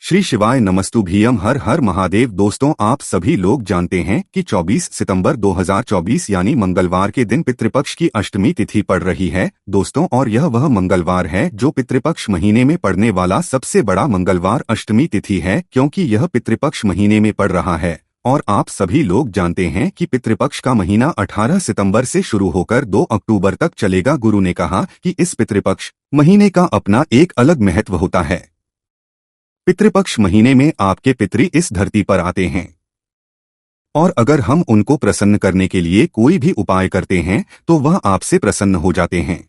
श्री शिवाय नमस्तुभ्यम हर हर महादेव। दोस्तों, आप सभी लोग जानते हैं कि 24 सितंबर 2024 यानी मंगलवार के दिन पितृपक्ष की अष्टमी तिथि पड़ रही है दोस्तों। और यह वह मंगलवार है जो पितृपक्ष महीने में पड़ने वाला सबसे बड़ा मंगलवार अष्टमी तिथि है, क्योंकि यह पितृपक्ष महीने में पड़ रहा है। और आप सभी लोग जानते हैं कि पितृपक्ष का महीना 18 सितंबर से शुरू होकर 2 अक्टूबर तक चलेगा। गुरु ने कहा कि इस पितृपक्ष महीने का अपना एक अलग महत्व होता है। पितृपक्ष महीने में आपके पितृ इस धरती पर आते हैं, और अगर हम उनको प्रसन्न करने के लिए कोई भी उपाय करते हैं तो वह आपसे प्रसन्न हो जाते हैं।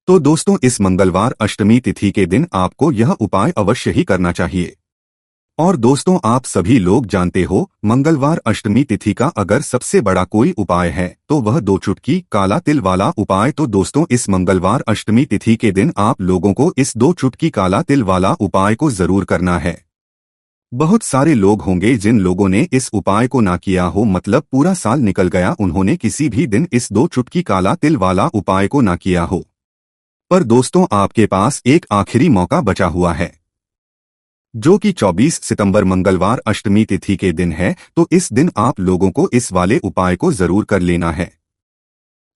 तो दोस्तों, इस मंगलवार अष्टमी तिथि के दिन आपको यह उपाय अवश्य ही करना चाहिए। और दोस्तों, आप सभी लोग जानते हो, मंगलवार अष्टमी तिथि का अगर सबसे बड़ा कोई उपाय है तो वह 2 चुटकी काला तिल वाला उपाय। तो दोस्तों, इस मंगलवार अष्टमी तिथि के दिन आप लोगों को इस 2 चुटकी काला तिल वाला उपाय को जरूर करना है। बहुत सारे लोग होंगे जिन लोगों ने इस उपाय को ना किया हो, मतलब पूरा साल निकल गया, उन्होंने किसी भी दिन इस 2 चुटकी काला तिल वाला उपाय को ना किया हो। पर दोस्तों, आपके पास एक आखिरी मौका बचा हुआ है, जो कि 24 सितंबर मंगलवार अष्टमी तिथि के दिन है। तो इस दिन आप लोगों को इस वाले उपाय को जरूर कर लेना है।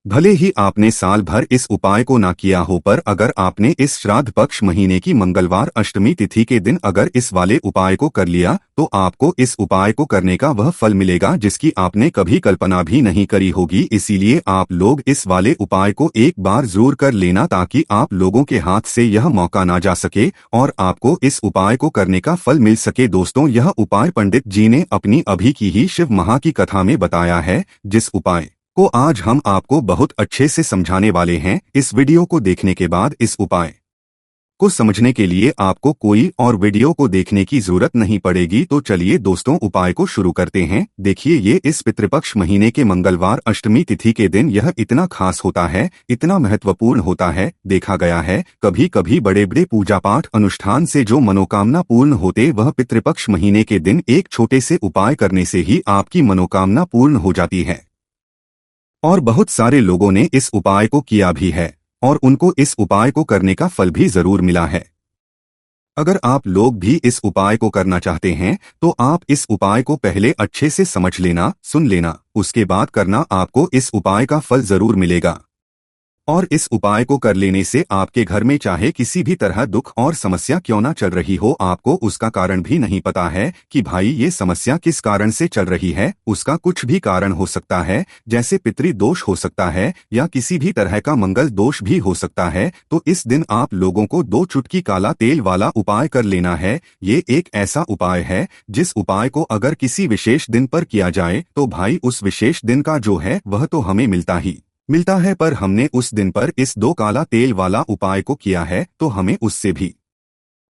भले ही आपने साल भर इस उपाय को ना किया हो, पर अगर आपने इस श्राद्ध पक्ष महीने की मंगलवार अष्टमी तिथि के दिन अगर इस वाले उपाय को कर लिया तो आपको इस उपाय को करने का वह फल मिलेगा जिसकी आपने कभी कल्पना भी नहीं करी होगी। इसीलिए आप लोग इस वाले उपाय को एक बार जरूर कर लेना, ताकि आप लोगों के हाथ से यह मौका ना जा सके और आपको इस उपाय को करने का फल मिल सके। दोस्तों, यह उपाय पंडित जी ने अपनी अभी की ही शिव महा की कथा में बताया है, जिस उपाय को आज हम आपको बहुत अच्छे से समझाने वाले हैं। इस वीडियो को देखने के बाद इस उपाय को समझने के लिए आपको कोई और वीडियो को देखने की जरूरत नहीं पड़ेगी। तो चलिए दोस्तों, उपाय को शुरू करते हैं। देखिए, ये इस पितृपक्ष महीने के मंगलवार अष्टमी तिथि के दिन यह इतना खास होता है, इतना महत्वपूर्ण होता है। देखा गया है, कभी कभी बड़े बड़े पूजा पाठ अनुष्ठान से जो मनोकामना पूर्ण होते, वह पितृपक्ष महीने के दिन एक छोटे से उपाय करने से ही आपकी मनोकामना पूर्ण हो जाती है। और बहुत सारे लोगों ने इस उपाय को किया भी है और उनको इस उपाय को करने का फल भी जरूर मिला है। अगर आप लोग भी इस उपाय को करना चाहते हैं तो आप इस उपाय को पहले अच्छे से समझ लेना, सुन लेना, उसके बाद करना। आपको इस उपाय का फल जरूर मिलेगा। और इस उपाय को कर लेने से आपके घर में चाहे किसी भी तरह दुख और समस्या क्यों ना चल रही हो, आपको उसका कारण भी नहीं पता है कि भाई ये समस्या किस कारण से चल रही है, उसका कुछ भी कारण हो सकता है, जैसे पितृ दोष हो सकता है या किसी भी तरह का मंगल दोष भी हो सकता है। तो इस दिन आप लोगों को 2 चुटकी काला तेल वाला उपाय कर लेना है। ये एक ऐसा उपाय है जिस उपाय को अगर किसी विशेष दिन पर किया जाए तो भाई उस विशेष दिन का जो है वह तो हमें मिलता है, पर हमने उस दिन पर इस 2 काला तेल वाला उपाय को किया है तो हमें उससे भी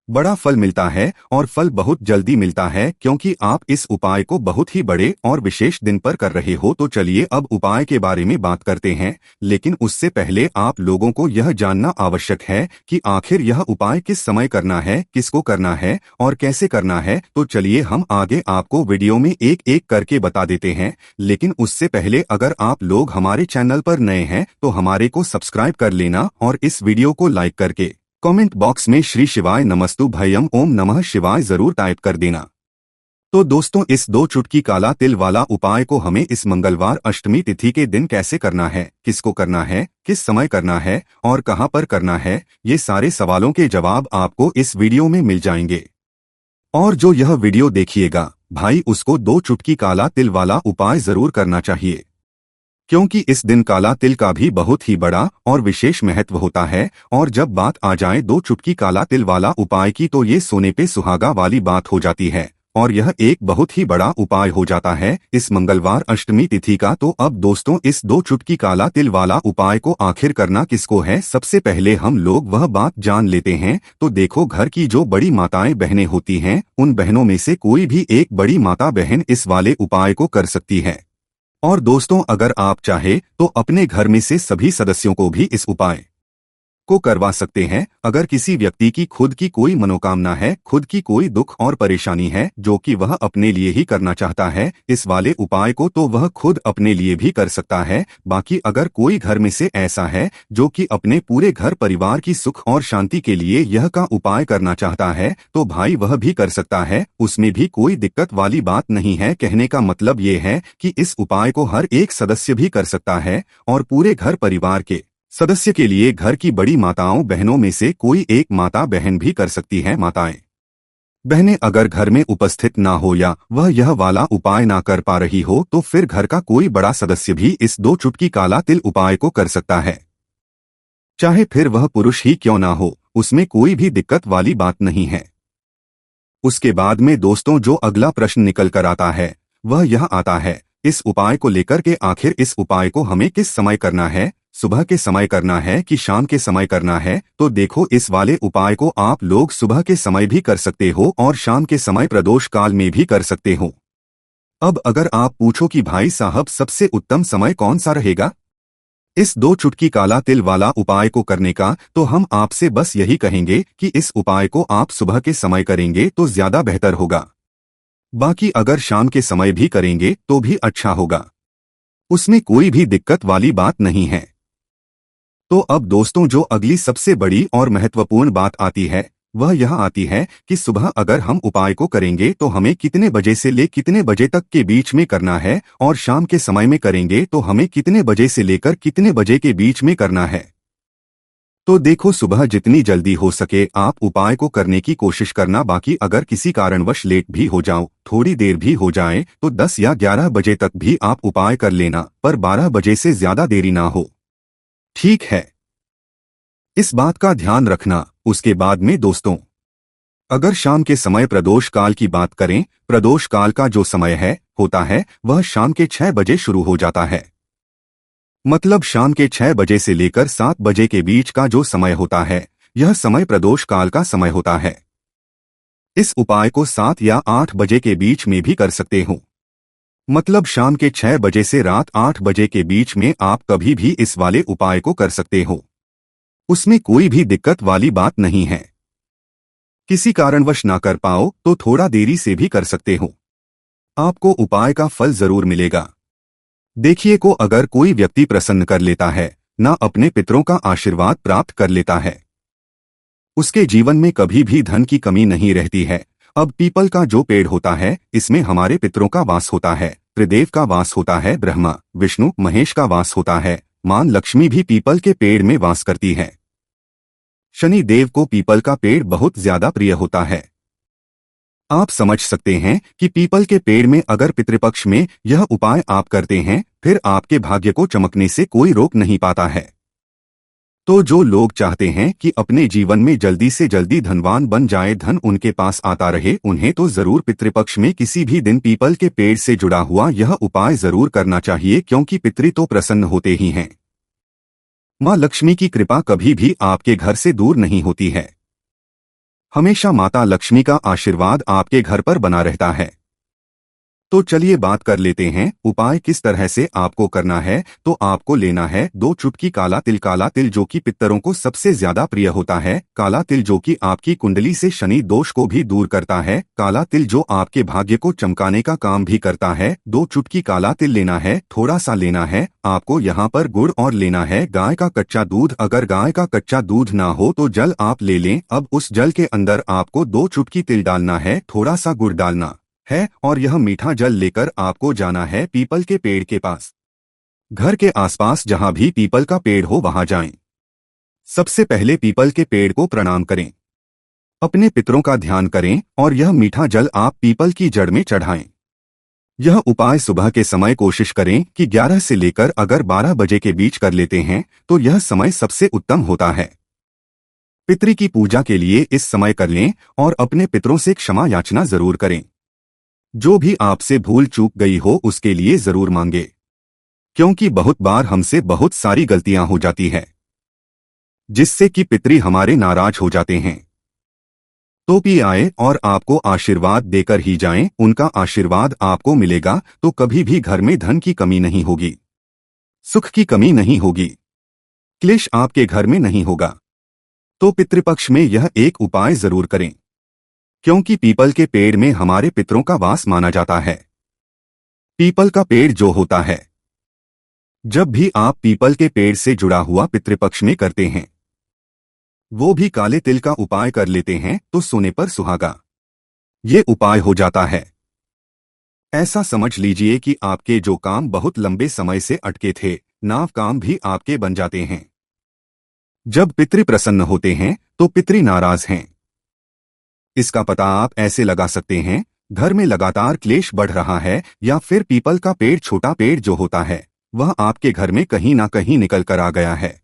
बड़ा फल मिलता है। और फल बहुत जल्दी मिलता है, क्योंकि आप इस उपाय को बहुत ही बड़े और विशेष दिन पर कर रहे हो। तो चलिए अब उपाय के बारे में बात करते हैं, लेकिन उससे पहले आप लोगों को यह जानना आवश्यक है कि आखिर यह उपाय किस समय करना है, किसको करना है और कैसे करना है। तो चलिए हम आगे आपको वीडियो में एक एक करके बता देते हैं। लेकिन उससे पहले अगर आप लोग हमारे चैनल पर नए हैं तो हमारे को सब्सक्राइब कर लेना और इस वीडियो को लाइक करके कमेंट बॉक्स में श्री शिवाय नमस्तुभ्यम ओम नमः शिवाय जरूर टाइप कर देना। तो दोस्तों, इस 2 चुटकी काला तिल वाला उपाय को हमें इस मंगलवार अष्टमी तिथि के दिन कैसे करना है, किसको करना है, किस समय करना है और कहां पर करना है, ये सारे सवालों के जवाब आपको इस वीडियो में मिल जाएंगे। और जो यह वीडियो देखिएगा भाई, उसको 2 चुटकी काला तिल वाला उपाय जरूर करना चाहिए, क्योंकि इस दिन काला तिल का भी बहुत ही बड़ा और विशेष महत्व होता है। और जब बात आ जाए 2 चुटकी काला तिल वाला उपाय की, तो ये सोने पे सुहागा वाली बात हो जाती है और यह एक बहुत ही बड़ा उपाय हो जाता है इस मंगलवार अष्टमी तिथि का। तो अब दोस्तों, इस 2 चुटकी काला तिल वाला उपाय को आखिर करना किसको है, सबसे पहले हम लोग वह बात जान लेते हैं। तो देखो, घर की जो बड़ी माताएं बहनें होती हैं, उन बहनों में से कोई भी एक बड़ी माता बहन इस वाले उपाय को कर सकती है। और दोस्तों, अगर आप चाहे तो अपने घर में से सभी सदस्यों को भी इस उपाय को करवा सकते हैं। अगर किसी व्यक्ति की खुद की कोई मनोकामना है, खुद की कोई दुख और परेशानी है जो कि वह अपने लिए ही करना चाहता है, इस वाले उपाय को तो वह खुद अपने लिए भी कर सकता है। बाकी अगर कोई घर में से ऐसा है जो कि अपने पूरे घर परिवार की सुख और शांति के लिए यह का उपाय करना चाहता है, तो भाई वह भी कर सकता है, उसमें भी कोई दिक्कत वाली बात नहीं है। कहने का मतलब ये है कि इस उपाय को हर एक सदस्य भी कर सकता है और पूरे घर परिवार के सदस्य के लिए घर की बड़ी माताओं बहनों में से कोई एक माता बहन भी कर सकती है। माताएं बहनें अगर घर में उपस्थित ना हो या वह यह वाला उपाय ना कर पा रही हो तो फिर घर का कोई बड़ा सदस्य भी इस 2 चुटकी काला तिल उपाय को कर सकता है, चाहे फिर वह पुरुष ही क्यों ना हो, उसमें कोई भी दिक्कत वाली बात नहीं है। उसके बाद में दोस्तों जो अगला प्रश्न निकल कर आता है वह यह आता है, इस उपाय को लेकर के आखिर इस उपाय को हमें किस समय करना है, सुबह के समय करना है कि शाम के समय करना है? तो देखो, इस वाले उपाय को आप लोग सुबह के समय भी कर सकते हो और शाम के समय प्रदोष काल में भी कर सकते हो। अब अगर आप पूछो कि भाई साहब सबसे उत्तम समय कौन सा रहेगा इस 2 चुटकी काला तिल वाला उपाय को करने का, तो हम आपसे बस यही कहेंगे कि इस उपाय को आप सुबह के समय करेंगे तो ज्यादा बेहतर होगा। बाकी अगर शाम के समय भी करेंगे तो भी अच्छा होगा, उसमें कोई भी दिक्कत वाली बात नहीं है। तो अब दोस्तों जो अगली सबसे बड़ी और महत्वपूर्ण बात आती है वह यह आती है कि सुबह अगर हम उपाय को करेंगे तो हमें कितने बजे से ले कितने बजे तक के बीच में करना है, और शाम के समय में करेंगे तो हमें कितने बजे से लेकर कितने बजे के बीच में करना है। तो देखो, सुबह जितनी जल्दी हो सके आप उपाय को करने की कोशिश करना। बाकी अगर किसी कारणवश लेट भी हो जाओ, थोड़ी देर भी हो जाए, तो 10 या 11 बजे तक भी आप उपाय कर लेना, पर 12 बजे से ज्यादा देरी ना हो, ठीक है? इस बात का ध्यान रखना। उसके बाद में दोस्तों अगर शाम के समय प्रदोष काल की बात करें, प्रदोष काल का जो समय होता है वह शाम के 6 बजे शुरू हो जाता है। मतलब शाम के 6 बजे से लेकर 7 बजे के बीच का जो समय होता है यह समय प्रदोष काल का समय होता है। इस उपाय को 7 या 8 बजे के बीच में भी कर सकते हो। मतलब शाम के 6 बजे से रात 8 बजे के बीच में आप कभी भी इस वाले उपाय को कर सकते हो, उसमें कोई भी दिक्कत वाली बात नहीं है। किसी कारणवश ना कर पाओ तो थोड़ा देरी से भी कर सकते हो, आपको उपाय का फल जरूर मिलेगा। देखिए को अगर कोई व्यक्ति प्रसन्न कर लेता है, ना अपने पितरों का आशीर्वाद प्राप्त कर लेता है, उसके जीवन में कभी भी धन की कमी नहीं रहती है। अब पीपल का जो पेड़ होता है इसमें हमारे पितरों का वास होता है, त्रिदेव का वास होता है, ब्रह्मा विष्णु महेश का वास होता है, मां लक्ष्मी भी पीपल के पेड़ में वास करती है। शनि देव को पीपल का पेड़ बहुत ज्यादा प्रिय होता है। आप समझ सकते हैं कि पीपल के पेड़ में अगर पितृपक्ष में यह उपाय आप करते हैं फिर आपके भाग्य को चमकने से कोई रोक नहीं पाता है। तो जो लोग चाहते हैं कि अपने जीवन में जल्दी से जल्दी धनवान बन जाए, धन उनके पास आता रहे, उन्हें तो जरूर पितृपक्ष में किसी भी दिन पीपल के पेड़ से जुड़ा हुआ यह उपाय जरूर करना चाहिए, क्योंकि पितृ तो प्रसन्न होते ही हैं। मां लक्ष्मी की कृपा कभी भी आपके घर से दूर नहीं होती है, हमेशा माता लक्ष्मी का आशीर्वाद आपके घर पर बना रहता है। तो चलिए बात कर लेते हैं उपाय किस तरह से आपको करना है। तो आपको लेना है 2 चुटकी काला तिल जो कि पितरों को सबसे ज्यादा प्रिय होता है। काला तिल जो कि आपकी कुंडली से शनि दोष को भी दूर करता है। काला तिल जो आपके भाग्य को चमकाने का काम भी करता है। 2 चुटकी काला तिल लेना है, थोड़ा सा लेना है आपको यहाँ पर गुड़, और लेना है गाय का कच्चा दूध। अगर गाय का कच्चा दूध ना हो तो जल आप ले लें। अब उस जल के अंदर आपको 2 चुटकी तिल डालना है, थोड़ा सा गुड़ डालना है, और यह मीठा जल लेकर आपको जाना है पीपल के पेड़ के पास। घर के आसपास जहां भी पीपल का पेड़ हो वहां जाएं। सबसे पहले पीपल के पेड़ को प्रणाम करें, अपने पितरों का ध्यान करें और यह मीठा जल आप पीपल की जड़ में चढ़ाएं। यह उपाय सुबह के समय कोशिश करें कि 11 से लेकर अगर 12 बजे के बीच कर लेते हैं तो यह समय सबसे उत्तम होता है। पितृ की पूजा के लिए इस समय कर लें और अपने पितरों से क्षमा याचना जरूर करें। जो भी आपसे भूल चूक गई हो उसके लिए जरूर मांगे, क्योंकि बहुत बार हमसे बहुत सारी गलतियां हो जाती है जिससे कि पितृ हमारे नाराज हो जाते हैं। तो भी आए और आपको आशीर्वाद देकर ही जाएं, उनका आशीर्वाद आपको मिलेगा तो कभी भी घर में धन की कमी नहीं होगी, सुख की कमी नहीं होगी, क्लेश आपके घर में नहीं होगा। तो पितृपक्ष में यह एक उपाय जरूर करें, क्योंकि पीपल के पेड़ में हमारे पितरों का वास माना जाता है। पीपल का पेड़ जो होता है, जब भी आप पीपल के पेड़ से जुड़ा हुआ पितृपक्ष में करते हैं, वो भी काले तिल का उपाय कर लेते हैं तो सोने पर सुहागा ये उपाय हो जाता है। ऐसा समझ लीजिए कि आपके जो काम बहुत लंबे समय से अटके थे, नाव काम भी आपके बन जाते हैं। जब पितृ प्रसन्न होते हैं तो पितृ नाराज हैं। इसका पता आप ऐसे लगा सकते हैं, घर में लगातार क्लेश बढ़ रहा है, या फिर पीपल का पेड़, छोटा पेड़ जो होता है, वह आपके घर में कहीं ना कहीं निकल कर आ गया है।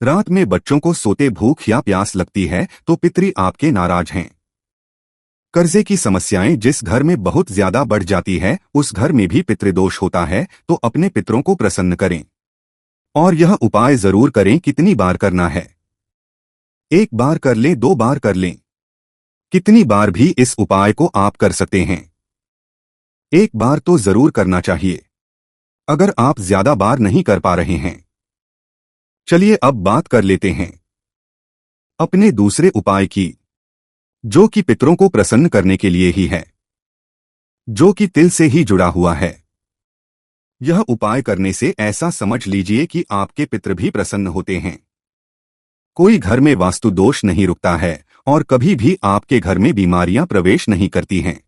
रात में बच्चों को सोते भूख या प्यास लगती है तो पितृ आपके नाराज हैं। कर्जे की समस्याएं जिस घर में बहुत ज्यादा बढ़ जाती है, उस घर में भी पितृदोष होता है, तो अपने पितरों को प्रसन्न करें। और यह उपाय जरूर करें। कितनी बार करना है? 1 बार कर लें, 2 बार कर लें, कितनी बार भी इस उपाय को आप कर सकते हैं। 1 बार तो जरूर करना चाहिए, अगर आप ज्यादा बार नहीं कर पा रहे हैं। चलिए अब बात कर लेते हैं अपने दूसरे उपाय की, जो कि पितरों को प्रसन्न करने के लिए ही है, जो कि तिल से ही जुड़ा हुआ है। यह उपाय करने से ऐसा समझ लीजिए कि आपके पितृ भी प्रसन्न होते हैं। कोई घर में वास्तु दोष नहीं रुकता है और कभी भी आपके घर में बीमारियां प्रवेश नहीं करती हैं।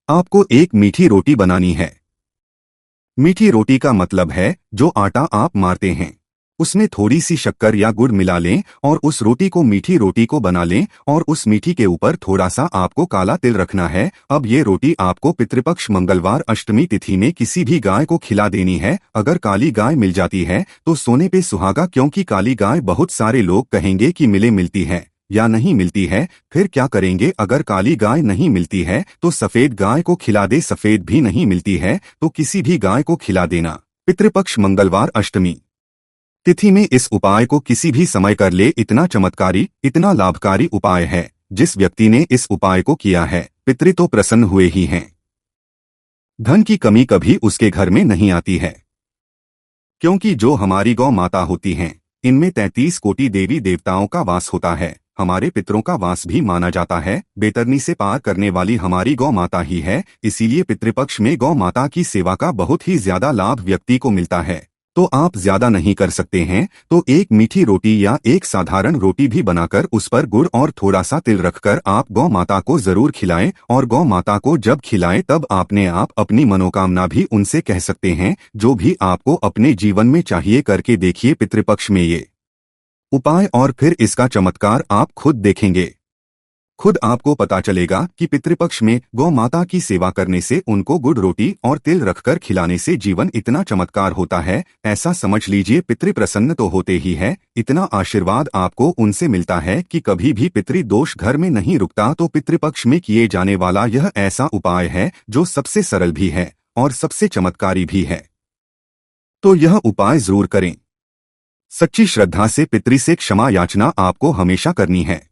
आपको एक मीठी रोटी बनानी है। मीठी रोटी का मतलब है जो आटा आप मारते हैं, उसमें थोड़ी सी शक्कर या गुड़ मिला लें और उस रोटी को, मीठी रोटी को बना लें, और उस मीठी के ऊपर थोड़ा सा आपको काला तिल रखना है। अब ये रोटी आपको पितृपक्ष मंगलवार अष्टमी तिथि में किसी भी गाय को खिला देनी है। अगर काली गाय मिल जाती है तो सोने पे सुहागा, क्योंकि काली गाय बहुत सारे लोग कहेंगे कि मिलती है या नहीं मिलती है। फिर क्या करेंगे? अगर काली गाय नहीं मिलती है तो सफेद गाय को खिला दे। सफेद भी नहीं मिलती है तो किसी भी गाय को खिला देना। पितृपक्ष मंगलवार अष्टमी तिथि में इस उपाय को किसी भी समय कर ले। इतना चमत्कारी, इतना लाभकारी उपाय है। जिस व्यक्ति ने इस उपाय को किया है, पितृ तो प्रसन्न हुए ही हैं। धन की कमी कभी उसके घर में नहीं आती है, क्योंकि जो हमारी गौ माता होती हैं, इनमें 33 कोटि देवी देवताओं का वास होता है। हमारे पितरों का वास भी माना जाता है। बेतरनी से पार करने वाली हमारी गौ माता ही है। इसीलिए पितृपक्ष में गौ माता की सेवा का बहुत ही ज्यादा लाभ व्यक्ति को मिलता है। तो आप ज्यादा नहीं कर सकते हैं तो एक मीठी रोटी या एक साधारण रोटी भी बनाकर उस पर गुड़ और थोड़ा सा तिल रखकर आप गौ माता को जरूर खिलाएं। और गौ माता को जब खिलाएं तब आपने आप अपनी मनोकामना भी उनसे कह सकते हैं, जो भी आपको अपने जीवन में चाहिए। करके देखिए पितृपक्ष में ये उपाय, और फिर इसका चमत्कार आप खुद देखेंगे। खुद आपको पता चलेगा कि पितृपक्ष में गौ माता की सेवा करने से, उनको गुड़ रोटी और तिल रखकर खिलाने से जीवन इतना चमत्कार होता है। ऐसा समझ लीजिए पितृ प्रसन्न तो होते ही है, इतना आशीर्वाद आपको उनसे मिलता है कि कभी भी पितृ दोष घर में नहीं रुकता। तो पितृपक्ष में किए जाने वाला यह ऐसा उपाय है जो सबसे सरल भी है और सबसे चमत्कारी भी है। तो यह उपाय जरूर करें। सच्ची श्रद्धा से पितृ से क्षमा याचना आपको हमेशा करनी है,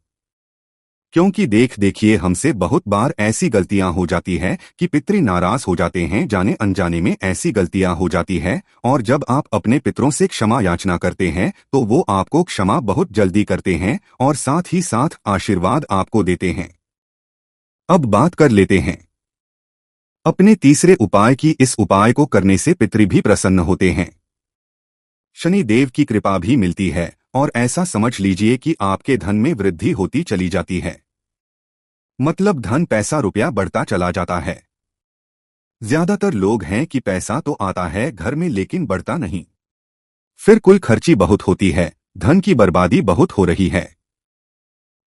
क्योंकि देखिए हमसे बहुत बार ऐसी गलतियां हो जाती है कि पितृ नाराज हो जाते हैं। जाने अनजाने में ऐसी गलतियां हो जाती है, और जब आप अपने पितरों से क्षमा याचना करते हैं तो वो आपको क्षमा बहुत जल्दी करते हैं और साथ ही साथ आशीर्वाद आपको देते हैं। अब बात कर लेते हैं अपने तीसरे उपाय की। इस उपाय को करने से पितृ भी प्रसन्न होते हैं, शनि देव की कृपा भी मिलती है, और ऐसा समझ लीजिए कि आपके धन में वृद्धि होती चली जाती है। मतलब धन, पैसा, रुपया बढ़ता चला जाता है। ज्यादातर लोग हैं कि पैसा तो आता है घर में लेकिन बढ़ता नहीं। फिर कुल खर्ची बहुत होती है, धन की बर्बादी बहुत हो रही है।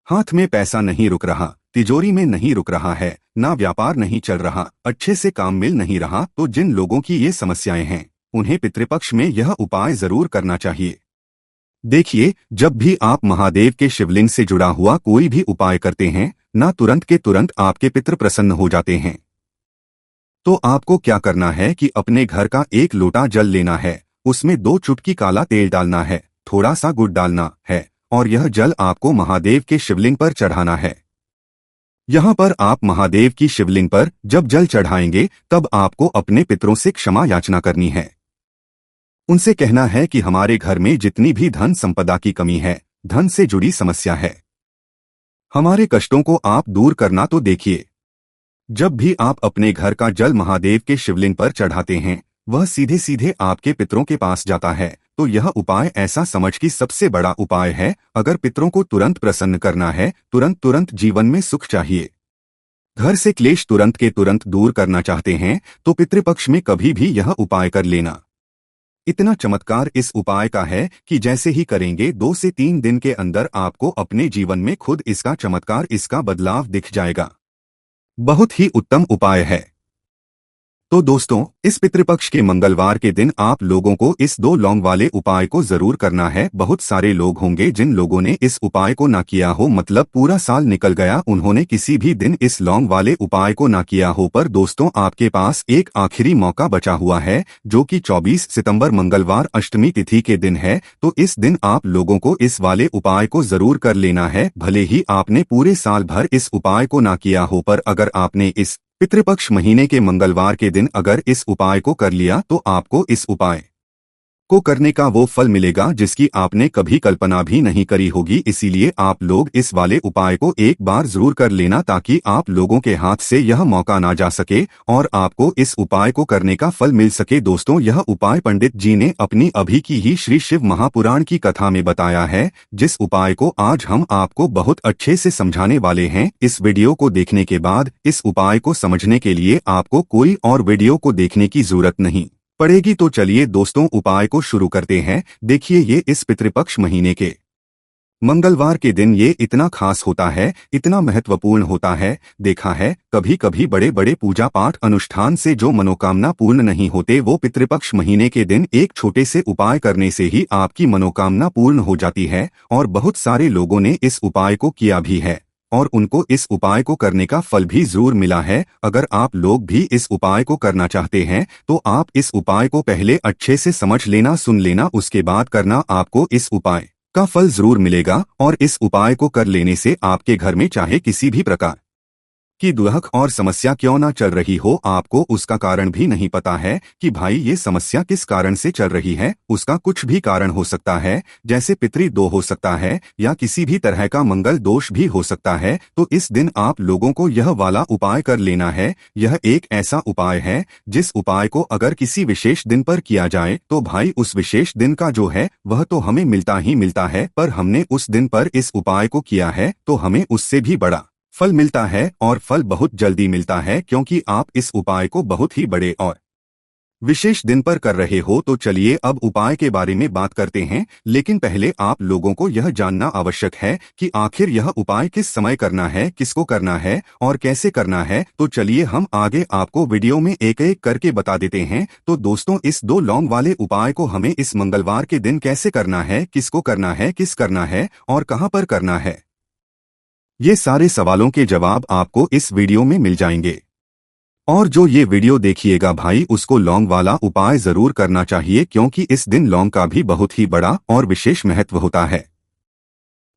हाथ में पैसा नहीं रुक रहा, तिजोरी में नहीं रुक रहा है, ना व्यापार नहीं चल रहा, अच्छे से काम मिल नहीं रहा। तो जिन लोगों की ये समस्याएं हैं, उन्हें पितृपक्ष में यह उपाय जरूर करना चाहिए। देखिए, जब भी आप महादेव के शिवलिंग से जुड़ा हुआ कोई भी उपाय करते हैं, ना तुरंत के तुरंत आपके पितृ प्रसन्न हो जाते हैं। तो आपको क्या करना है कि अपने घर का 1 लोटा जल लेना है, उसमें 2 चुटकी काला तेल डालना है, थोड़ा सा गुड़ डालना है, और यह जल आपको महादेव के शिवलिंग पर चढ़ाना है। यहाँ पर आप महादेव की शिवलिंग पर जब जल चढ़ाएंगे तब आपको अपने पितरों से क्षमा याचना करनी है। उनसे कहना है कि हमारे घर में जितनी भी धन संपदा की कमी है, धन से जुड़ी समस्या है। हमारे कष्टों को आप दूर करना तो देखिए। जब भी आप अपने घर का जल महादेव के शिवलिंग पर चढ़ाते हैं, वह सीधे सीधे आपके पितरों के पास जाता है। तो यह उपाय ऐसा समझ कि सबसे बड़ा उपाय है। अगर पितरों को तुरंत प्रसन्न करना है, तुरंत जीवन में सुख चाहिए, घर से क्लेश तुरंत के तुरंत दूर करना चाहते हैं, तो पितृपक्ष में कभी भी यह उपाय कर लेना। इतना चमत्कार इस उपाय का है कि जैसे ही करेंगे 2 से 3 दिन के अंदर आपको अपने जीवन में खुद इसका चमत्कार, इसका बदलाव दिख जाएगा। बहुत ही उत्तम उपाय है। तो दोस्तों, इस पितृपक्ष के मंगलवार के दिन आप लोगों को इस 2 लौंग वाले उपाय को जरूर करना है। बहुत सारे लोग होंगे जिन लोगों ने इस उपाय को ना किया हो, मतलब पूरा साल निकल गया, उन्होंने किसी भी दिन इस लौंग वाले उपाय को ना किया हो। पर दोस्तों, आपके पास एक आखिरी मौका बचा हुआ है, जो कि 24 सितंबर मंगलवार अष्टमी तिथि के दिन है। तो इस दिन आप लोगों को इस वाले उपाय को जरूर कर लेना है। भले ही आपने पूरे साल भर इस उपाय को ना किया हो, पर अगर आपने इस पितृपक्ष महीने के मंगलवार के दिन अगर इस उपाय को कर लिया, तो आपको इस उपाय को करने का वो फल मिलेगा जिसकी आपने कभी कल्पना भी नहीं करी होगी। इसीलिए आप लोग इस वाले उपाय को एक बार जरूर कर लेना, ताकि आप लोगों के हाथ से यह मौका ना जा सके और आपको इस उपाय को करने का फल मिल सके। दोस्तों, यह उपाय पंडित जी ने अपनी अभी की ही श्री शिव महापुराण की कथा में बताया है, जिस उपाय को आज हम आपको बहुत अच्छे से समझाने वाले हैं। इस वीडियो को देखने के बाद इस उपाय को समझने के लिए आपको कोई और वीडियो को देखने की जरूरत नहीं पड़ेगी। तो चलिए दोस्तों, उपाय को शुरू करते हैं। देखिए, ये इस पितृपक्ष महीने के मंगलवार के दिन ये इतना खास होता है, इतना महत्वपूर्ण होता है। देखा है, कभी कभी बड़े बड़े पूजा पाठ अनुष्ठान से जो मनोकामना पूर्ण नहीं होते, वो पितृपक्ष महीने के दिन एक छोटे से उपाय करने से ही आपकी मनोकामना पूर्ण हो जाती है। और बहुत सारे लोगों ने इस उपाय को किया भी है और उनको इस उपाय को करने का फल भी जरूर मिला है। अगर आप लोग भी इस उपाय को करना चाहते हैं, तो आप इस उपाय को पहले अच्छे से समझ लेना, सुन लेना, उसके बाद करना। आपको इस उपाय का फल जरूर मिलेगा। और इस उपाय को कर लेने से आपके घर में चाहे किसी भी प्रकार की दुख और समस्या क्यों ना चल रही हो, आपको उसका कारण भी नहीं पता है कि भाई ये समस्या किस कारण से चल रही है। उसका कुछ भी कारण हो सकता है, जैसे पितृदोष हो सकता है या किसी भी तरह का मंगल दोष भी हो सकता है। तो इस दिन आप लोगों को यह वाला उपाय कर लेना है। यह एक ऐसा उपाय है जिस उपाय को अगर किसी विशेष दिन पर किया जाए, तो भाई उस विशेष दिन का जो है वह तो हमें मिलता ही मिलता है, पर हमने उस दिन पर इस उपाय को किया है तो हमें उससे भी बड़ा फल मिलता है। और फल बहुत जल्दी मिलता है, क्योंकि आप इस उपाय को बहुत ही बड़े और विशेष दिन पर कर रहे हो। तो चलिए अब उपाय के बारे में बात करते हैं, लेकिन पहले आप लोगों को यह जानना आवश्यक है कि आखिर यह उपाय किस समय करना है, किसको करना है और कैसे करना है। तो चलिए हम आगे आपको वीडियो में एक एक करके बता देते हैं। तो दोस्तों, इस 2 लौंग वाले उपाय को हमें इस मंगलवार के दिन कैसे करना है, किसको करना है, किस करना है और कहाँ पर करना है, ये सारे सवालों के जवाब आपको इस वीडियो में मिल जाएंगे। और जो ये वीडियो देखिएगा भाई, उसको लौंग वाला उपाय जरूर करना चाहिए, क्योंकि इस दिन लौंग का भी बहुत ही बड़ा और विशेष महत्व होता है।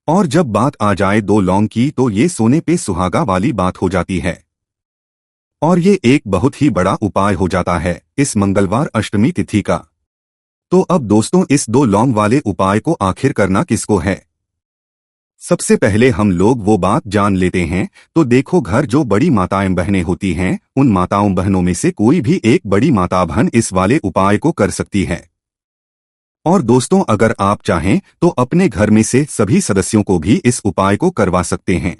और जब बात आ जाए 2 लौंग की, तो ये सोने पे सुहागा वाली बात हो जाती है और ये एक बहुत ही बड़ा उपाय हो जाता है इस मंगलवार अष्टमी तिथि का। तो अब दोस्तों, इस 2 लौंग वाले उपाय को आखिर करना किसको है, सबसे पहले हम लोग वो बात जान लेते हैं। तो देखो, घर जो बड़ी माताएं बहनें होती हैं, उन माताओं बहनों में से कोई भी एक बड़ी माता बहन इस वाले उपाय को कर सकती है। और दोस्तों, अगर आप चाहें तो अपने घर में से सभी सदस्यों को भी इस उपाय को करवा सकते हैं।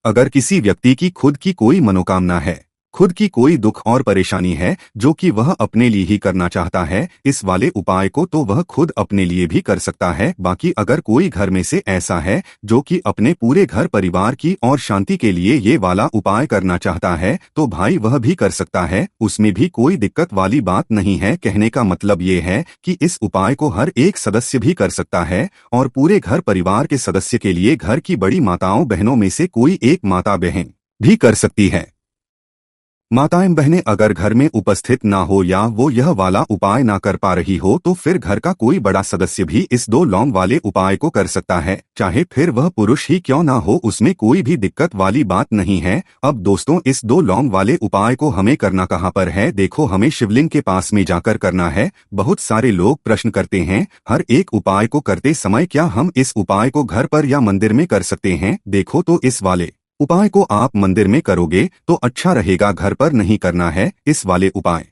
अगर किसी व्यक्ति की खुद की कोई मनोकामना है, खुद की कोई दुख और परेशानी है जो कि वह अपने लिए ही करना चाहता है इस वाले उपाय को, तो वह खुद अपने लिए भी कर सकता है। बाकी अगर कोई घर में से ऐसा है जो कि अपने पूरे घर परिवार की और शांति के लिए ये वाला उपाय करना चाहता है, तो भाई वह भी कर सकता है, उसमें भी कोई दिक्कत वाली बात नहीं है। कहने का मतलब ये है कि इस उपाय को हर एक सदस्य भी कर सकता है और पूरे घर परिवार के सदस्य के लिए घर की बड़ी माताओं बहनों में से कोई एक माता बहन भी कर सकती है। माताएं बहनें अगर घर में उपस्थित ना हो या वो यह वाला उपाय ना कर पा रही हो तो फिर घर का कोई बड़ा सदस्य भी इस 2 लौंग वाले उपाय को कर सकता है, चाहे फिर वह पुरुष ही क्यों ना हो, उसमें कोई भी दिक्कत वाली बात नहीं है। अब दोस्तों, इस 2 लौंग वाले उपाय को हमें करना कहाँ पर है? देखो, हमें शिवलिंग के पास में जाकर करना है। बहुत सारे लोग प्रश्न करते हैं, हर एक उपाय को करते समय क्या हम इस उपाय को घर पर या मंदिर में कर सकते हैं? देखो, तो इस वाले उपाय को आप मंदिर में करोगे तो अच्छा रहेगा, घर पर नहीं करना है इस वाले उपाय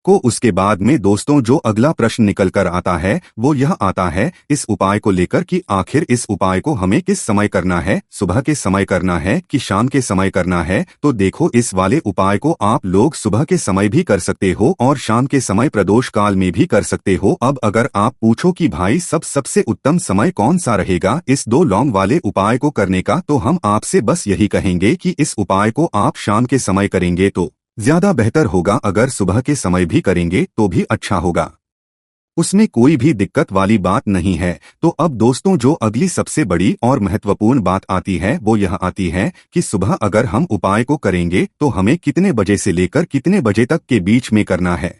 को। उसके बाद में दोस्तों जो अगला प्रश्न निकल कर आता है वो यह आता है इस उपाय को लेकर कि आखिर इस उपाय को हमें किस समय करना है, सुबह के समय करना है कि शाम के समय करना है? तो देखो, इस वाले उपाय को आप लोग सुबह के समय भी कर सकते हो और शाम के समय प्रदोष काल में भी कर सकते हो। अब अगर आप पूछो कि भाई सबसे उत्तम समय कौन सा रहेगा इस 2 लौंग वाले उपाय को करने का, तो हम आपसे बस यही कहेंगे कि इस उपाय को आप शाम के समय करेंगे तो ज्यादा बेहतर होगा। अगर सुबह के समय भी करेंगे तो भी अच्छा होगा, उसमें कोई भी दिक्कत वाली बात नहीं है। तो अब दोस्तों जो अगली सबसे बड़ी और महत्वपूर्ण बात आती है वो यह आती है कि सुबह अगर हम उपाय को करेंगे तो हमें कितने बजे से लेकर कितने बजे तक के बीच में करना है,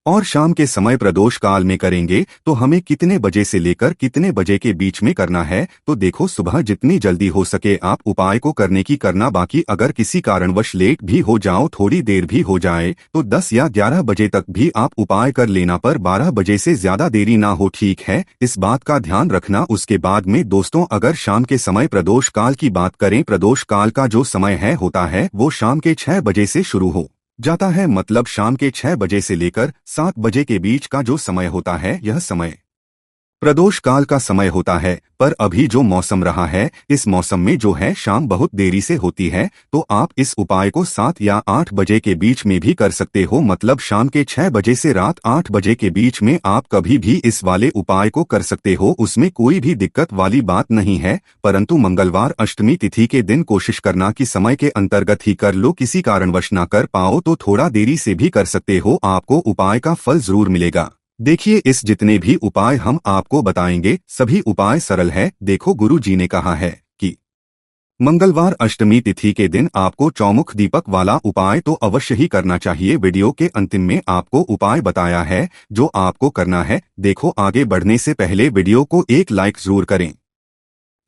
और शाम के समय प्रदोष काल में करेंगे तो हमें कितने बजे से लेकर कितने बजे के बीच में करना है। तो देखो, सुबह जितनी जल्दी हो सके आप उपाय को करने की करना, बाकी अगर किसी कारणवश लेट भी हो जाओ, थोड़ी देर भी हो जाए, तो 10 या 11 बजे तक भी आप उपाय कर लेना, पर 12 बजे से ज्यादा देरी ना हो, ठीक है? इस बात का ध्यान रखना। उसके बाद में दोस्तों अगर शाम के समय प्रदोष काल की बात करें, प्रदोष काल का जो समय है होता है वो शाम के 6 बजे से शुरू हो जाता है, मतलब शाम के 6 बजे से लेकर 7 बजे के बीच का जो समय होता है यह समय प्रदोष काल का समय होता है। पर अभी जो मौसम रहा है इस मौसम में जो है शाम बहुत देरी से होती है, तो आप इस उपाय को 7 या 8 बजे के बीच में भी कर सकते हो, मतलब शाम के 6 बजे से रात 8 बजे के बीच में आप कभी भी इस वाले उपाय को कर सकते हो, उसमें कोई भी दिक्कत वाली बात नहीं है। परंतु मंगलवार अष्टमी तिथि के दिन कोशिश करना कि समय के अंतर्गत ही कर लो, किसी कारणवश ना कर पाओ तो थोड़ा देरी से भी कर सकते हो, आपको उपाय का फल जरूर मिलेगा। देखिए, इस जितने भी उपाय हम आपको बताएंगे सभी उपाय सरल है। देखो, गुरु जी ने कहा है कि मंगलवार अष्टमी तिथि के दिन आपको चौमुख दीपक वाला उपाय तो अवश्य ही करना चाहिए। वीडियो के अंतिम में आपको उपाय बताया है जो आपको करना है। देखो, आगे बढ़ने से पहले वीडियो को एक लाइक जरूर करें।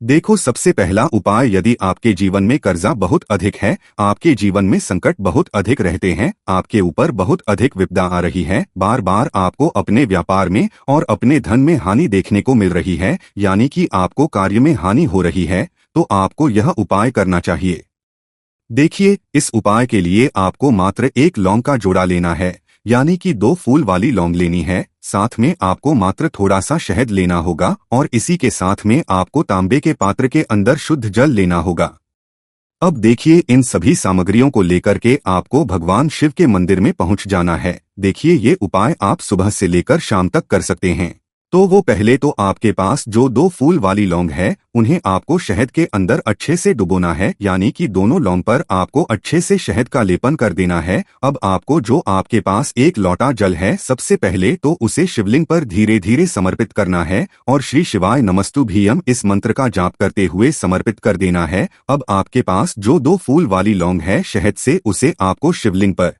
देखो, सबसे पहला उपाय, यदि आपके जीवन में कर्जा बहुत अधिक है, आपके जीवन में संकट बहुत अधिक रहते हैं, आपके ऊपर बहुत अधिक विपदा आ रही है, बार बार आपको अपने व्यापार में और अपने धन में हानि देखने को मिल रही है, यानी कि आपको कार्य में हानि हो रही है, तो आपको यह उपाय करना चाहिए। देखिए, इस उपाय के लिए आपको मात्र 1 लौंग का जोड़ा लेना है, यानी कि 2 फूल वाली लौंग लेनी है। साथ में आपको मात्र थोड़ा सा शहद लेना होगा और इसी के साथ में आपको तांबे के पात्र के अंदर शुद्ध जल लेना होगा। अब देखिए, इन सभी सामग्रियों को लेकर के आपको भगवान शिव के मंदिर में पहुंच जाना है। देखिए, ये उपाय आप सुबह से लेकर शाम तक कर सकते हैं। तो वो पहले तो आपके पास जो 2 फूल वाली लौंग है उन्हें आपको शहद के अंदर अच्छे से डुबोना है, यानी कि दोनों लौंग पर आपको अच्छे से शहद का लेपन कर देना है। अब आपको जो आपके पास 1 लोटा जल है, सबसे पहले तो उसे शिवलिंग पर धीरे धीरे समर्पित करना है और श्री शिवाय नमस्तुभ्यम इस मंत्र का जाप करते हुए समर्पित कर देना है। अब आपके पास जो 2 फूल वाली लौंग है शहद से, उसे आपको शिवलिंग पर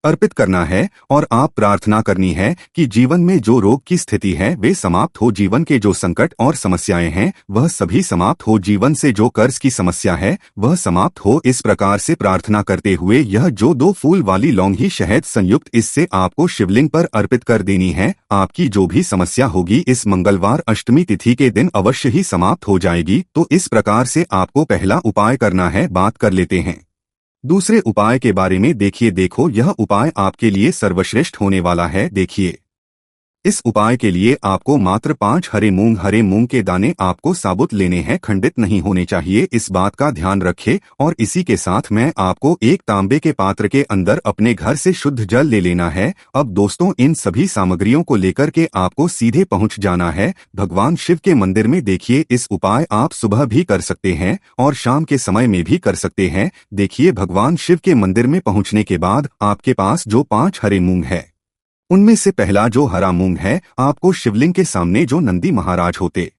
अर्पित करना है और आप प्रार्थना करनी है कि जीवन में जो रोग की स्थिति है वे समाप्त हो, जीवन के जो संकट और समस्याएं हैं वह सभी समाप्त हो, जीवन से जो कर्ज की समस्या है वह समाप्त हो। इस प्रकार से प्रार्थना करते हुए यह जो 2 फूल वाली लौंग ही शहद संयुक्त इससे आपको शिवलिंग पर अर्पित कर देनी है। आपकी जो भी समस्या होगी इस मंगलवार अष्टमी तिथि के दिन अवश्य ही समाप्त हो जाएगी। तो इस प्रकार से आपको पहला उपाय करना है। बात कर लेते हैं दूसरे उपाय के बारे में। देखो, यह उपाय आपके लिए सर्वश्रेष्ठ होने वाला है। देखिए, इस उपाय के लिए आपको मात्र 5 हरे मूंग के दाने आपको साबुत लेने हैं, खंडित नहीं होने चाहिए, इस बात का ध्यान रखें। और इसी के साथ में आपको एक तांबे के पात्र के अंदर अपने घर से शुद्ध जल ले लेना है। अब दोस्तों, इन सभी सामग्रियों को लेकर के आपको सीधे पहुंच जाना है भगवान शिव के मंदिर में। देखिए, इस उपाय आप सुबह भी कर सकते हैं और शाम के समय में भी कर सकते हैं। देखिए, भगवान शिव के मंदिर में पहुंचने के बाद आपके पास जो 5 हरे मूंग है उनमें से पहला जो हरा मूंग है आपको शिवलिंग के सामने जो नंदी महाराज होते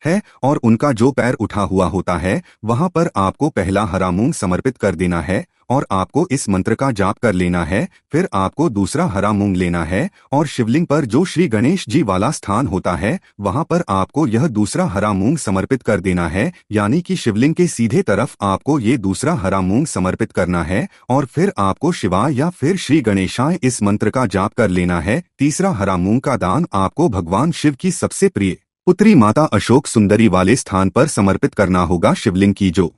है और उनका जो पैर उठा हुआ होता है वहां पर आपको पहला हरा मूंग समर्पित कर देना है और आपको इस मंत्र का जाप कर लेना है। फिर आपको दूसरा हरा मूंग लेना है और शिवलिंग पर जो श्री गणेश जी वाला स्थान होता है वहां पर आपको यह दूसरा हरा मूंग समर्पित कर देना है, यानी कि शिवलिंग के सीधे तरफ आपको ये दूसरा हरा मूंग समर्पित करना है और फिर आपको शिवाय या फिर श्री गणेशाय इस मंत्र का जाप कर लेना है। तीसरा हरा मूंग का दान आपको भगवान शिव की सबसे प्रिय पुत्री माता अशोक सुंदरी वाले स्थान पर समर्पित करना होगा। शिवलिंग की जो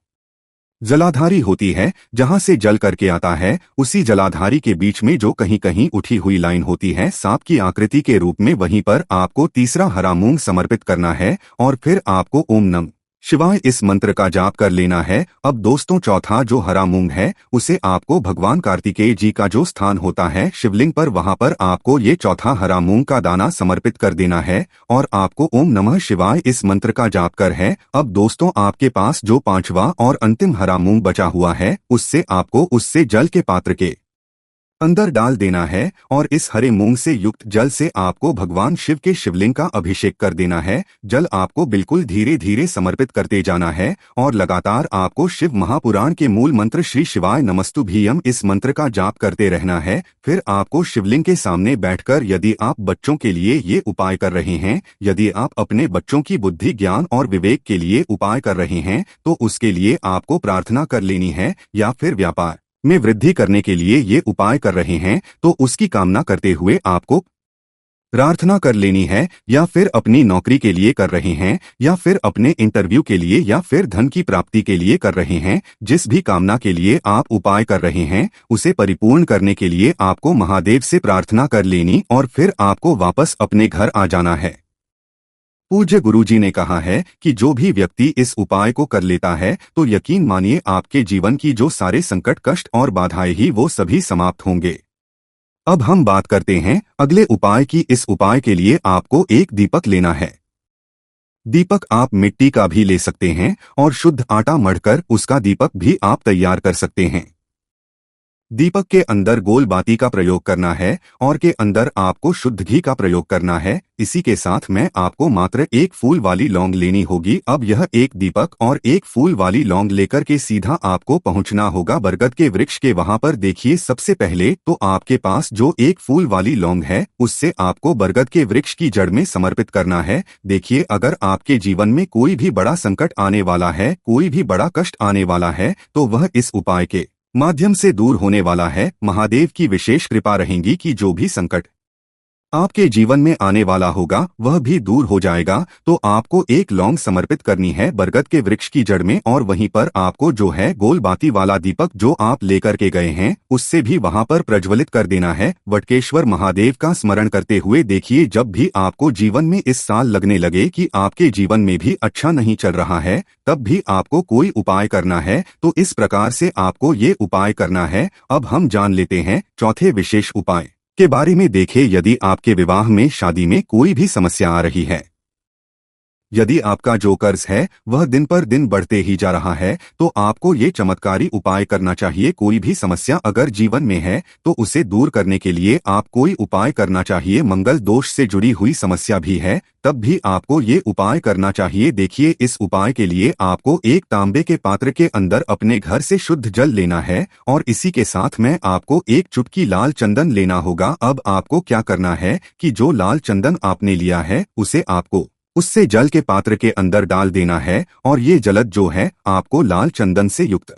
जलाधारी होती है, जहां से जल करके आता है, उसी जलाधारी के बीच में जो कहीं कहीं उठी हुई लाइन होती है सांप की आकृति के रूप में, वहीं पर आपको तीसरा हरा मूंग समर्पित करना है और फिर आपको ओम नमः शिवाय इस मंत्र का जाप कर लेना है। अब दोस्तों चौथा जो हरा मूंग है उसे आपको भगवान कार्तिकेय जी का जो स्थान होता है शिवलिंग पर, वहां पर आपको ये चौथा हरा मूंग का दाना समर्पित कर देना है और आपको ओम नमः शिवाय इस मंत्र का जाप कर है। अब दोस्तों आपके पास जो पांचवा और अंतिम हरा मूंग बचा हुआ है उससे जल के पात्र के अंदर डाल देना है और इस हरे मूंग से युक्त जल से आपको भगवान शिव के शिवलिंग का अभिषेक कर देना है। जल आपको बिल्कुल धीरे धीरे समर्पित करते जाना है और लगातार आपको शिव महापुराण के मूल मंत्र श्री शिवाय नमस्तुभ्यम इस मंत्र का जाप करते रहना है। फिर आपको शिवलिंग के सामने बैठकर, यदि आप बच्चों के लिए ये उपाय कर रहे हैं, यदि आप अपने बच्चों की बुद्धि ज्ञान और विवेक के लिए उपाय कर रहे हैं तो उसके लिए आपको प्रार्थना कर लेनी है, या फिर व्यापार में वृद्धि करने के लिए ये उपाय कर रहे हैं तो उसकी कामना करते हुए आपको प्रार्थना कर लेनी है, या फिर अपनी नौकरी के लिए कर रहे हैं, या फिर अपने इंटरव्यू के लिए, या फिर धन की प्राप्ति के लिए कर रहे हैं। जिस भी कामना के लिए आप उपाय कर रहे हैं उसे परिपूर्ण करने के लिए आपको महादेव से प्रार्थना कर लेनी और फिर आपको वापस अपने घर आ जाना है। पूज्य गुरुजी ने कहा है कि जो भी व्यक्ति इस उपाय को कर लेता है तो यकीन मानिए आपके जीवन की जो सारे संकट कष्ट और बाधाएं ही वो सभी समाप्त होंगे। अब हम बात करते हैं अगले उपाय की। इस उपाय के लिए आपको एक दीपक लेना है। दीपक आप मिट्टी का भी ले सकते हैं और शुद्ध आटा मढ़कर उसका दीपक भी आप तैयार कर सकते हैं। दीपक के अंदर गोल बाती का प्रयोग करना है और के अंदर आपको शुद्ध घी का प्रयोग करना है। इसी के साथ में आपको मात्र एक फूल वाली लौंग लेनी होगी। अब यह एक दीपक और एक फूल वाली लौंग लेकर के सीधा आपको पहुंचना होगा बरगद के वृक्ष के। वहां पर देखिए सबसे पहले तो आपके पास जो एक फूल वाली लौंग है उससे आपको बरगद के वृक्ष की जड़ में समर्पित करना है। देखिए अगर आपके जीवन में कोई भी बड़ा संकट आने वाला है, कोई भी बड़ा कष्ट आने वाला है तो वह इस उपाय के माध्यम से दूर होने वाला है। महादेव की विशेष कृपा रहेगी कि जो भी संकट आपके जीवन में आने वाला होगा वह भी दूर हो जाएगा। तो आपको एक लौंग समर्पित करनी है बरगद के वृक्ष की जड़ में और वहीं पर आपको जो है गोल बाती वाला दीपक जो आप लेकर के गए हैं उससे भी वहां पर प्रज्वलित कर देना है। वटकेश्वर महादेव का स्मरण करते हुए देखिए जब भी आपको जीवन में इस साल लगने लगे कि आपके जीवन में भी अच्छा नहीं चल रहा है तब भी आपको कोई उपाय करना है, तो इस प्रकार से आपको ये उपाय करना है। अब हम जान लेते हैं चौथे विशेष उपाय के बारे में। देखें यदि आपके विवाह में शादी में कोई भी समस्या आ रही है, यदि आपका जो कर्ज है वह दिन पर दिन बढ़ते ही जा रहा है तो आपको ये चमत्कारी उपाय करना चाहिए। कोई भी समस्या अगर जीवन में है तो उसे दूर करने के लिए आप कोई उपाय करना चाहिए। मंगल दोष से जुड़ी हुई समस्या भी है तब भी आपको ये उपाय करना चाहिए। देखिए इस उपाय के लिए आपको एक तांबे के पात्र के अंदर अपने घर से शुद्ध जल लेना है और इसी के साथ में आपको एक चुटकी लाल चंदन लेना होगा। अब आपको क्या करना है कि जो लाल चंदन आपने लिया है उसे आपको उससे जल के पात्र के अंदर डाल देना है और ये जलद जो है आपको लाल चंदन से युक्त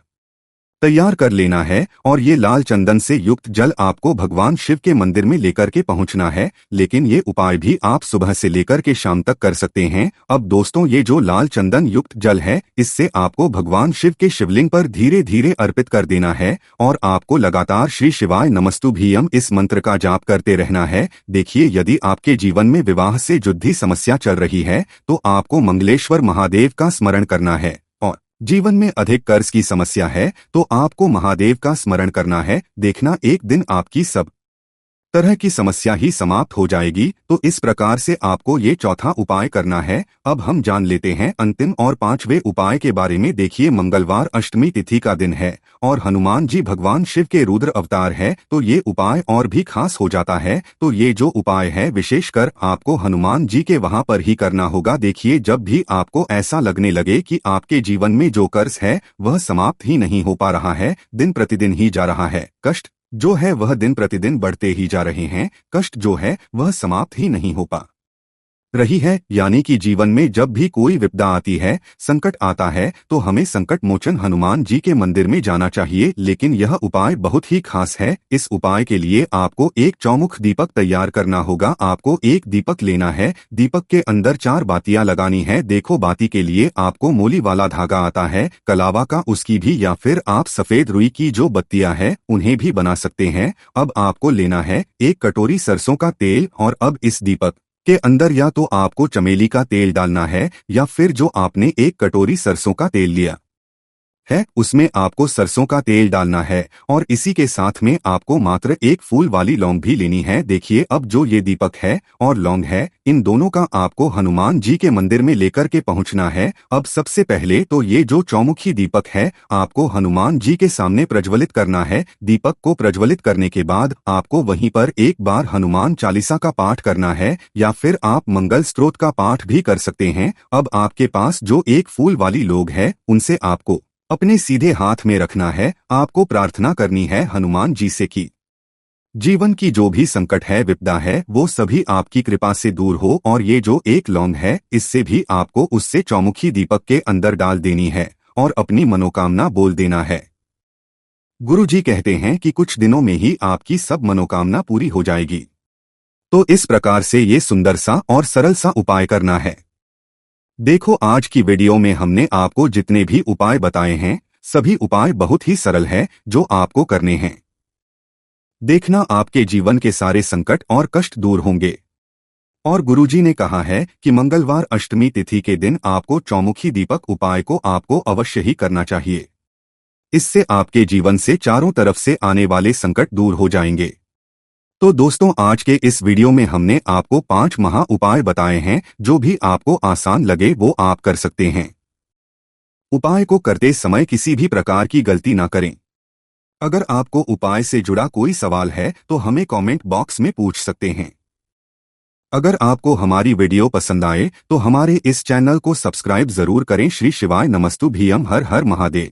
तैयार कर लेना है और ये लाल चंदन से युक्त जल आपको भगवान शिव के मंदिर में लेकर के पहुंचना है। लेकिन ये उपाय भी आप सुबह से लेकर के शाम तक कर सकते हैं। अब दोस्तों ये जो लाल चंदन युक्त जल है इससे आपको भगवान शिव के शिवलिंग पर धीरे धीरे अर्पित कर देना है और आपको लगातार श्री शिवाय नमस्तुभ्यम इस मंत्र का जाप करते रहना है। देखिए यदि आपके जीवन में विवाह से जुड़ी समस्या चल रही है तो आपको मंगलेश्वर महादेव का स्मरण करना है और जीवन में अधिक कर्ज की समस्या है तो आपको महादेव का स्मरण करना है। देखना एक दिन आपकी सब तरह की समस्या ही समाप्त हो जाएगी। तो इस प्रकार से आपको ये चौथा उपाय करना है। अब हम जान लेते हैं अंतिम और पांचवें उपाय के बारे में। देखिए, मंगलवार अष्टमी तिथि का दिन है और हनुमान जी भगवान शिव के रुद्र अवतार है, तो ये उपाय और भी खास हो जाता है। तो ये जो उपाय है विशेषकर आपको हनुमान जी के वहां पर ही करना होगा। देखिए, जब भी आपको ऐसा लगने लगे कि आपके जीवन में जो कर्ज है वह समाप्त ही नहीं हो पा रहा है, दिन प्रतिदिन ही जा रहा है, कष्ट जो है वह दिन प्रतिदिन बढ़ते ही जा रहे हैं, कष्ट जो है वह समाप्त ही नहीं हो पा रही है, यानी कि जीवन में जब भी कोई विपदा आती है, संकट आता है, तो हमें संकट मोचन हनुमान जी के मंदिर में जाना चाहिए। लेकिन यह उपाय बहुत ही खास है। इस उपाय के लिए आपको एक चौमुख दीपक तैयार करना होगा। आपको एक दीपक लेना है, दीपक के अंदर 4 बातियां लगानी है। देखो, बाती के लिए आपको मोली वाला धागा आता है, कलावा का, उसकी भी, या फिर आप सफेद रुई की जो बत्तियां हैं उन्हें भी बना सकते हैं। अब आपको लेना है एक कटोरी सरसों का तेल, और अब इस दीपक के अंदर या तो आपको चमेली का तेल डालना है, या फिर जो आपने एक कटोरी सरसों का तेल लिया है उसमें आपको सरसों का तेल डालना है, और इसी के साथ में आपको मात्र एक फूल वाली लौंग भी लेनी है। देखिए, अब जो ये दीपक है और लौंग है, इन दोनों का आपको हनुमान जी के मंदिर में लेकर के पहुंचना है। अब सबसे पहले तो ये जो चौमुखी दीपक है आपको हनुमान जी के सामने प्रज्वलित करना है। दीपक को प्रज्वलित करने के बाद आपको वहीं पर एक बार हनुमान चालीसा का पाठ करना है, या फिर आप मंगल स्त्रोत का पाठ भी कर सकते हैं। अब आपके पास जो एक फूल वाली लौंग है उनसे आपको अपने सीधे हाथ में रखना है। आपको प्रार्थना करनी है हनुमान जी से कि जीवन की जो भी संकट है, विपदा है, वो सभी आपकी कृपा से दूर हो, और ये जो एक लौंग है इससे भी आपको उससे चौमुखी दीपक के अंदर डाल देनी है और अपनी मनोकामना बोल देना है। गुरु जी कहते हैं कि कुछ दिनों में ही आपकी सब मनोकामना पूरी हो जाएगी। तो इस प्रकार से ये सुंदर सा और सरल सा उपाय करना है। देखो, आज की वीडियो में हमने आपको जितने भी उपाय बताए हैं सभी उपाय बहुत ही सरल हैं जो आपको करने हैं। देखना, आपके जीवन के सारे संकट और कष्ट दूर होंगे। और गुरुजी ने कहा है कि मंगलवार अष्टमी तिथि के दिन आपको चौमुखी दीपक उपाय को आपको अवश्य ही करना चाहिए। इससे आपके जीवन से चारों तरफ से आने वाले संकट दूर हो जाएंगे। तो दोस्तों, आज के इस वीडियो में हमने आपको 5 महा उपाय बताए हैं। जो भी आपको आसान लगे वो आप कर सकते हैं। उपाय को करते समय किसी भी प्रकार की गलती ना करें। अगर आपको उपाय से जुड़ा कोई सवाल है तो हमें कमेंट बॉक्स में पूछ सकते हैं। अगर आपको हमारी वीडियो पसंद आए तो हमारे इस चैनल को सब्सक्राइब जरूर करें। श्री शिवाय नमस्तु भीयम, हर हर महादेव।